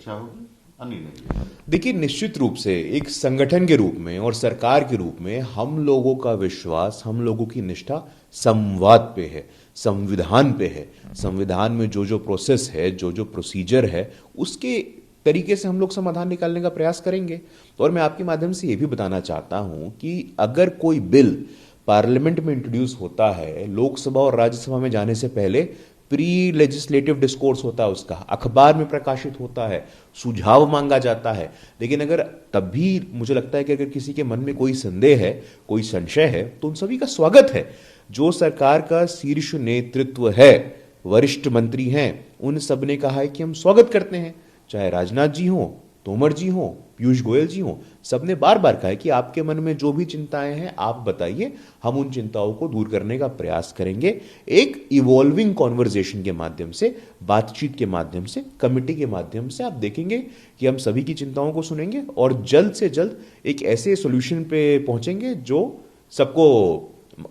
सुरक्षा होगी? अनिल नेगी। देखिए, निश्चित रूप से एक संगठन के रूप में और सरकार के रूप में हम लोगों का विश्वास, हम लोगों की निष्ठा संवाद पे है, संविधान पे है। संविधान में जो जो प्रोसेस है, जो जो प्रोसीजर है, उसके तरीके से हम लोग समाधान निकालने का प्रयास करेंगे। और मैं आपके माध्यम से ये भी बताना चाहता हूं कि अगर कोई बिल पार्लियामेंट में इंट्रोड्यूस होता है, लोकसभा और राज्यसभा में जाने से पहले प्री लेजिस्लेटिव डिस्कोर्स होता है, उसका अखबार में प्रकाशित होता है, सुझाव मांगा जाता है। लेकिन अगर तब भी मुझे लगता है कि अगर किसी के मन में कोई संदेह है, कोई संशय है, तो उन सभी का स्वागत है। जो सरकार का शीर्ष नेतृत्व है, वरिष्ठ मंत्री हैं, उन सब ने कहा है कि हम स्वागत करते हैं। चाहे राजनाथ जी हो, तोमर जी हो, पीयूष गोयल जी हो, सबने बार बार कहा है कि आपके मन में जो भी चिंताएं हैं आप बताइए, हम उन चिंताओं को दूर करने का प्रयास करेंगे। एक इवॉल्विंग कॉन्वर्जेशन के माध्यम से, बातचीत के माध्यम से, कमेटी के माध्यम से आप देखेंगे कि हम सभी की चिंताओं को सुनेंगे और जल्द से जल्द एक ऐसे सोल्यूशन पे पहुंचेंगे जो सबको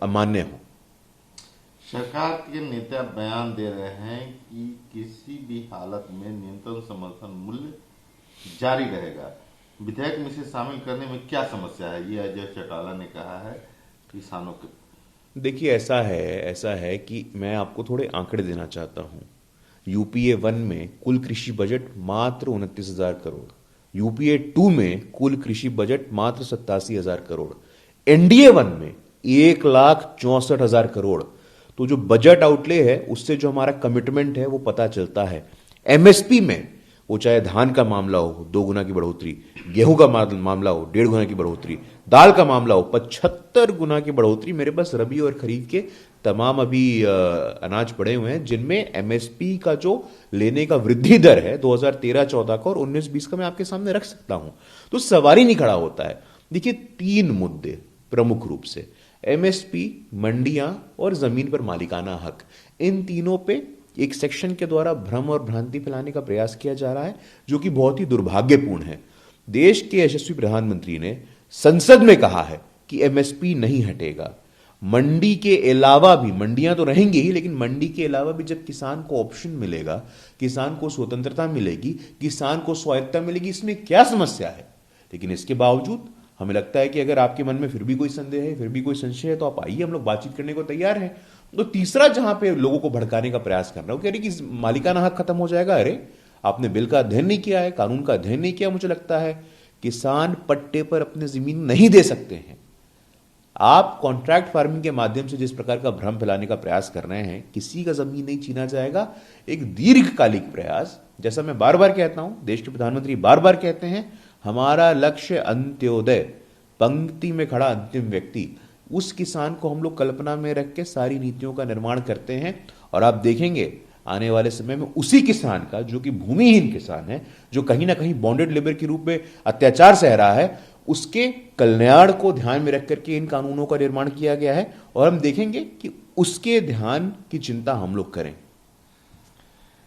मान्य हो। सरकार के नेता बयान दे रहे हैं कि किसी भी हालत में न्यूनतम समर्थन मूल्य जारी रहेगा। विधेयक में इसे शामिल करने में क्या समस्या है, ये अजय चौटाला ने कहा है किसानों के। देखिए, ऐसा है कि मैं आपको थोड़े आंकड़े देना चाहता हूं। यूपीए 1 में कुल कृषि बजट मात्र 29,000 करोड़, यूपीए 2 में कुल कृषि बजट मात्र 87,000 करोड़, एनडीए 1 में 1,64,000 करोड़। तो जो बजट आउटले है उससे जो हमारा कमिटमेंट है वो पता चलता है। एमएसपी में, वो चाहे धान का मामला हो 2 गुना की बढ़ोतरी, गेहूं का मामला हो 1.5 गुना की बढ़ोतरी, दाल का मामला हो 75 गुना की बढ़ोतरी। मेरे पास रबी और खरीफ के तमाम अभी अनाज पड़े हुए हैं जिनमें एमएसपी का जो लेने का वृद्धि दर है 2013-14 का और 19-20 का मैं आपके सामने रख सकता हूं। तो सवाल ही नहीं खड़ा होता है। देखिए, 3 मुद्दे प्रमुख रूप से, एमएसपी, मंडियां और जमीन पर मालिकाना हक, इन तीनों पे एक सेक्शन के द्वारा भ्रम और भ्रांति फैलाने का प्रयास किया जा रहा है, जो कि बहुत ही दुर्भाग्यपूर्ण है। देश के यशस्वी प्रधानमंत्री ने संसद में कहा है कि एमएसपी नहीं हटेगा। मंडी के अलावा भी, मंडियां तो रहेंगी ही, लेकिन मंडी के अलावा भी जब किसान को ऑप्शन मिलेगा, किसान को स्वतंत्रता मिलेगी, किसान को स्वायत्तता मिलेगी, इसमें क्या समस्या है? लेकिन इसके बावजूद हमें लगता है कि अगर आपके मन में फिर भी कोई संदेह है, फिर भी कोई संशय है, तो आप आइए, हम लोग बातचीत करने को तैयार हैं। तो तीसरा जहां पे लोगों को भड़काने का प्रयास कर रहा है, वो कह रही कि मालिकाना हक खत्म हो जाएगा। अरे, आपने बिल का अध्ययन नहीं किया है, कानून का अध्ययन नहीं किया। मुझे लगता है किसान पट्टे पर अपनी जमीन नहीं दे सकते हैं। आप कॉन्ट्रैक्ट फार्मिंग के माध्यम से जिस प्रकार का भ्रम फैलाने का प्रयास कर रहे हैं, किसी का जमीन नहीं छीना जाएगा। एक दीर्घकालिक प्रयास, जैसा मैं बार बार कहता हूं, देश के प्रधानमंत्री बार बार कहते हैं, हमारा लक्ष्य अंत्योदय, पंक्ति में खड़ा अंतिम व्यक्ति, उस किसान को हम लोग कल्पना में रख के सारी नीतियों का निर्माण करते हैं। और आप देखेंगे आने वाले समय में उसी किसान का, जो कि भूमिहीन किसान है, जो कहीं ना कहीं बॉन्डेड लेबर के रूप में अत्याचार सह रहा है, उसके कल्याण को ध्यान में रख करके इन कानूनों का निर्माण किया गया है। और हम देखेंगे कि उसके ध्यान की चिंता हम लोग करें।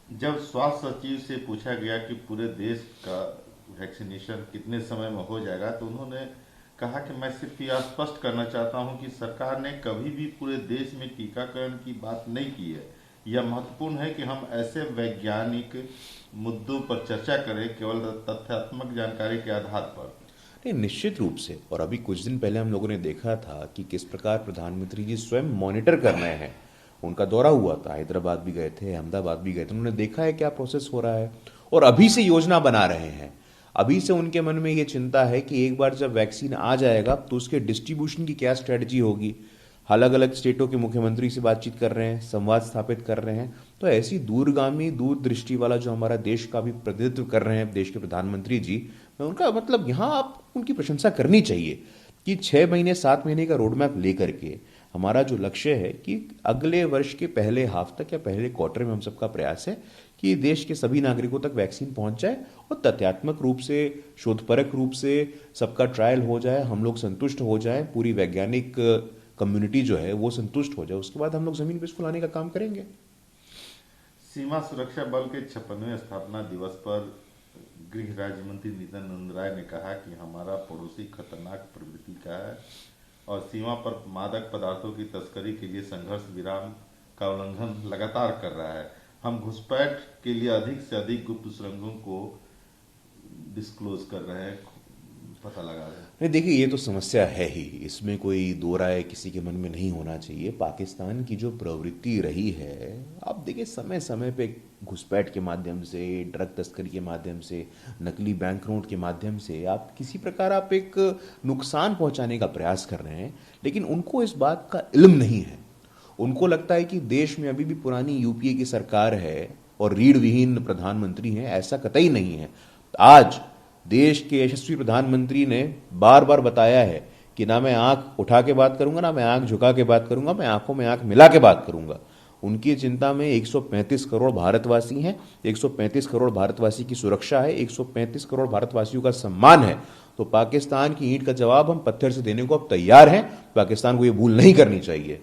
जब स्वास्थ्य सचिव से पूछा गया कि पूरे देश का वैक्सीनेशन कितने समय में हो जाएगा, तो उन्होंने कहा कि मैं सिर्फ यह स्पष्ट करना चाहता हूं कि सरकार ने कभी भी पूरे देश में टीकाकरण की बात नहीं की है। यह महत्वपूर्ण है कि हम ऐसे वैज्ञानिक मुद्दों पर चर्चा करें केवल तथ्यात्मक जानकारी के आधार पर। नहीं, निश्चित रूप से। और अभी कुछ दिन पहले हम लोगों ने देखा था कि किस प्रकार प्रधानमंत्री जी स्वयं मॉनिटर कर रहे हैं। उनका दौरा हुआ था, हैदराबाद भी गए थे, अहमदाबाद भी गए थे, उन्होंने देखा है क्या प्रोसेस हो रहा है और अभी से योजना बना रहे हैं। अभी से उनके मन में ये चिंता है कि एक बार जब वैक्सीन आ जाएगा तो उसके डिस्ट्रीब्यूशन की क्या स्ट्रेटजी होगी। अलग अलग स्टेटों के मुख्यमंत्री से बातचीत कर रहे हैं, संवाद स्थापित कर रहे हैं। तो ऐसी दूरगामी, दूरदृष्टि वाला जो हमारा देश का भी प्रतिनिधित्व कर रहे हैं देश के प्रधानमंत्री जी, मैं उनका मतलब यहाँ आप उनकी प्रशंसा करनी चाहिए कि 6 महीने 7 महीने का रोड मैप लेकर के हमारा जो लक्ष्य है कि अगले वर्ष के पहले हाफ तक या पहले क्वार्टर में हम सबका प्रयास है कि देश के सभी नागरिकों तक वैक्सीन पहुंच जाए और तथ्यात्मक रूप से, शोधपरक रूप से सबका ट्रायल हो जाए, हम लोग संतुष्ट हो जाए, पूरी वैज्ञानिक कम्युनिटी जो है वो संतुष्ट हो जाए। उसके बाद हम लोग जमीन पर इसको लाने का काम करेंगे। सीमा सुरक्षा बल के 56वें स्थापना दिवस पर गृह राज्य मंत्री नित्यानंद राय ने कहा कि हमारा पड़ोसी खतरनाक प्रवृत्ति का है और सीमा पर मादक पदार्थों की तस्करी के लिए संघर्ष विराम का उल्लंघन लगातार कर रहा है। हम घुसपैठ के लिए अधिक से अधिक गुप्त सुरंगों को डिस्क्लोज कर रहे हैं, पता लगा रहे हैं? नहीं, देखिए, ये तो समस्या है ही, इसमें कोई दो राय किसी के मन में नहीं होना चाहिए। पाकिस्तान की जो प्रवृत्ति रही है, आप देखिए, समय समय पे घुसपैठ के माध्यम से, ड्रग तस्करी के माध्यम से, नकली बैंक नोट के माध्यम से आप किसी प्रकार आप एक नुकसान पहुंचाने का प्रयास कर रहे हैं, लेकिन उनको इस बात का इल्म नहीं है। उनको लगता है कि देश में अभी भी पुरानी यूपीए की सरकार है और रीढ़ विहीन प्रधानमंत्री हैं। ऐसा कतई नहीं है। आज देश के यशस्वी प्रधानमंत्री ने बार बार बताया है कि ना मैं आंख उठा के बात करूंगा, ना मैं आंख झुका के बात करूंगा, मैं आंखों में आंख मिला के बात करूंगा। उनकी चिंता में 135 करोड़ भारतवासी हैं, 135 करोड़ भारतवासी की सुरक्षा है, 135 करोड़ भारतवासियों का सम्मान है। तो पाकिस्तान की ईंट का जवाब हम पत्थर से देने को अब तैयार हैं। पाकिस्तान को ये भूल नहीं करनी चाहिए।